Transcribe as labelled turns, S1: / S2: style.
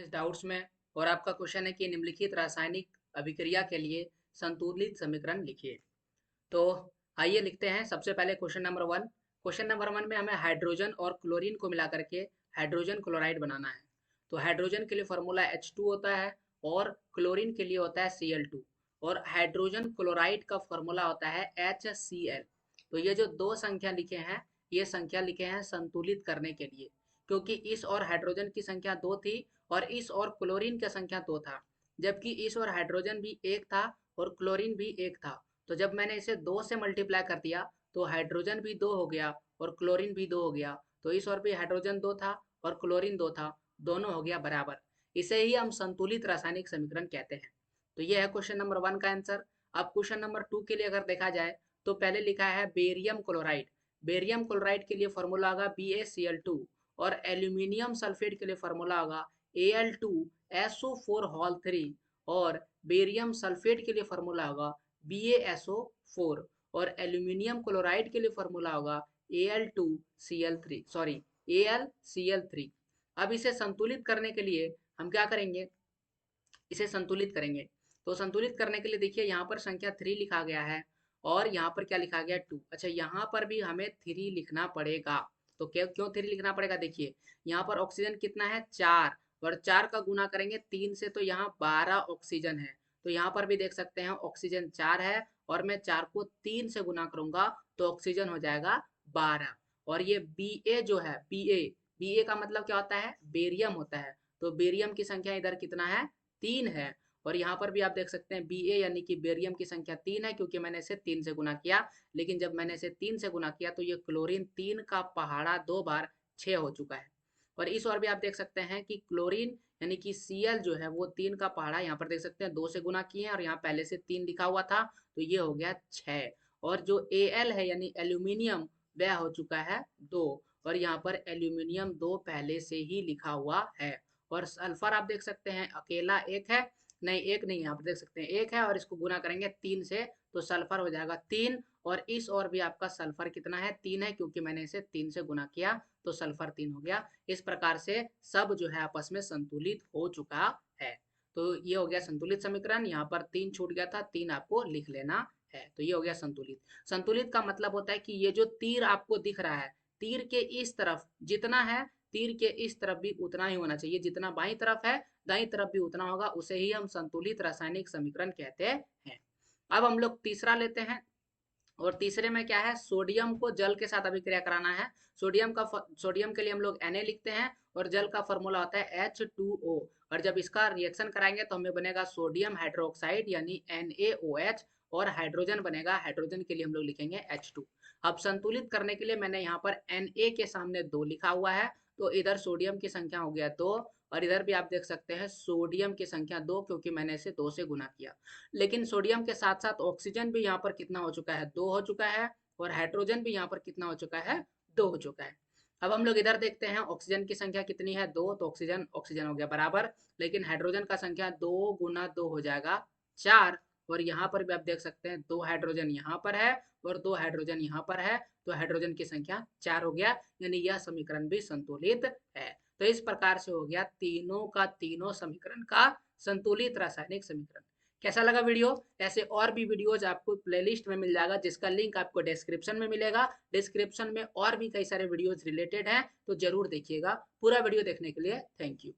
S1: इस डाउट्स में। और आपका क्वेश्चन है कि निम्नलिखित रासायनिक अभिक्रिया के लिए संतुलित समीकरण लिखिए। तो आइए लिखते हैं। सबसे पहले क्वेश्चन नंबर 1 में हमें हाइड्रोजन और क्लोरीन को मिला करके हाइड्रोजन क्लोराइड बनाना है। तो हाइड्रोजन के लिए फॉर्मूला H2 होता है और क्लोरीन के लिए होता है Cl2 और हाइड्रोजन क्लोराइड का फॉर्मूला होता है HCl। तो ये जो दो संख्या लिखे हैं, ये संख्या लिखे हैं संतुलित करने के लिए, क्योंकि इस और हाइड्रोजन की संख्या 2 थी और इस और क्लोरीन की संख्या 2 था, जबकि इस और हाइड्रोजन भी 1 था और क्लोरीन भी 1 था। तो जब मैंने इसे 2 से मल्टीप्लाई कर दिया तो हाइड्रोजन भी 2 हो गया और क्लोरीन भी 2 हो गया। तो इस और भी हाइड्रोजन 2 था और क्लोरीन 2 था, दोनों हो गया बराबर। इसे ही हम संतुलित रासायनिक समीकरण कहते हैं। तो ये है क्वेश्चन नंबर 1 का आंसर। अब क्वेश्चन नंबर 2 के लिए अगर देखा जाए तो पहले लिखा है बेरियम क्लोराइड। बेरियम क्लोराइड के लिए फॉर्मूला होगा BaCl2 और एल्यूमिनियम सल्फेट के लिए फॉर्मूला होगा Al2SO4 और बेरियम सल्फेट के लिए फॉर्मूला होगा BaSO4 और एल्यूमिनियम क्लोराइड के लिए फॉर्मूला होगा AlCl3। अब इसे संतुलित करने के लिए हम क्या करेंगे, इसे संतुलित करेंगे। तो संतुलित करने के लिए देखिए यहाँ पर संख्या 3 लिखा गया है और यहाँ पर क्या लिखा गया 2। अच्छा, यहाँ पर भी हमें 3 लिखना पड़ेगा। तो क्यों क्यों 3 लिखना पड़ेगा, देखिए यहाँ पर ऑक्सीजन कितना है 4 और 4 का गुना करेंगे 3 से तो यहाँ 12 ऑक्सीजन है। तो यहाँ पर भी देख सकते हैं ऑक्सीजन 4 है और मैं 4 को 3 से गुना करूंगा तो ऑक्सीजन हो जाएगा 12। और ये Ba जो है Ba का मतलब क्या होता है, बेरियम होता है। तो बेरियम की संख्या इधर कितना है 3 है और यहाँ पर भी आप देख सकते हैं Ba यानी कि बेरियम की संख्या 3 है क्योंकि मैंने इसे 3 से गुना किया। लेकिन जब मैंने इसे 3 से गुना किया तो ये क्लोरीन 3 का पहाड़ा 2 बार 6 हो चुका है। और इस ओर भी आप देख सकते हैं कि क्लोरीन यानी कि Cl जो है वो 3 का पहाड़ा यहाँ पर देख सकते हैं 2 से गुना किए हैं और यहाँ पहले से 3 लिखा हुआ था तो ये हो गया 6। और जो Al है यानी एल्यूमिनियम वह हो चुका है 2 और यहाँ पर एल्यूमिनियम 2 पहले से ही लिखा हुआ है। और सल्फर आप देख सकते हैं अकेला 1 है, नहीं 1 नहीं, यहाँ पर देख सकते हैं 1 है और इसको गुना करेंगे 3 से तो सल्फर हो जाएगा 3। और इस और भी आपका सल्फर कितना है 3 है क्योंकि मैंने इसे 3 से गुना किया तो सल्फर 3 हो गया। इस प्रकार से सब जो है आपस में संतुलित हो चुका है। तो ये हो गया संतुलित समीकरण। यहाँ पर 3 छूट गया था, 3 आपको लिख लेना है। तो ये हो गया संतुलित। संतुलित का मतलब होता है कि ये जो तीर आपको दिख रहा है, तीर के इस तरफ जितना है तीर के इस तरफ भी उतना ही होना चाहिए, जितना बाईं तरफ है दाईं तरफ भी उतना होगा, उसे ही हम संतुलित रासायनिक समीकरण कहते हैं। अब हम लोग तीसरा लेते हैं और तीसरे में क्या है, सोडियम को जल के साथ अभिक्रिया कराना है। सोडियम के लिए हम लोग Na लिखते हैं और जल का फॉर्मूला होता है H2O और जब इसका रिएक्शन कराएंगे तो हमें बनेगा सोडियम हाइड्रोक्साइड यानी NaOH और हाइड्रोजन बनेगा, हाइड्रोजन के लिए हम लोग लिखेंगे H2। अब संतुलित करने के लिए मैंने यहाँ पर Na के सामने 2 लिखा हुआ है तो इधर सोडियम की संख्या हो गया 2 और इधर भी आप देख सकते हैं सोडियम की संख्या 2 क्योंकि मैंने इसे 2 से गुना किया। लेकिन सोडियम के साथ साथ ऑक्सीजन भी यहाँ पर कितना हो चुका है 2 हो चुका है और हाइड्रोजन भी यहाँ पर कितना हो चुका है 2 हो चुका है। अब हम लोग इधर देखते हैं ऑक्सीजन की संख्या कितनी है 2 तो ऑक्सीजन ऑक्सीजन हो गया बराबर, लेकिन हाइड्रोजन का संख्या 2 गुना 2 हो जाएगा 4। और यहाँ पर भी आप देख सकते हैं 2 हाइड्रोजन यहाँ पर है और 2 हाइड्रोजन यहाँ पर है तो हाइड्रोजन की संख्या 4 हो गया, यानी यह समीकरण भी संतुलित है। तो इस प्रकार से हो गया तीनों का तीनों समीकरण का संतुलित रासायनिक समीकरण। कैसा लगा वीडियो? ऐसे और भी वीडियोज आपको प्लेलिस्ट में मिल जाएगा जिसका लिंक आपको डिस्क्रिप्शन में मिलेगा। डिस्क्रिप्शन में और भी कई सारे वीडियोज रिलेटेड हैं तो जरूर देखिएगा। पूरा वीडियो देखने के लिए थैंक यू।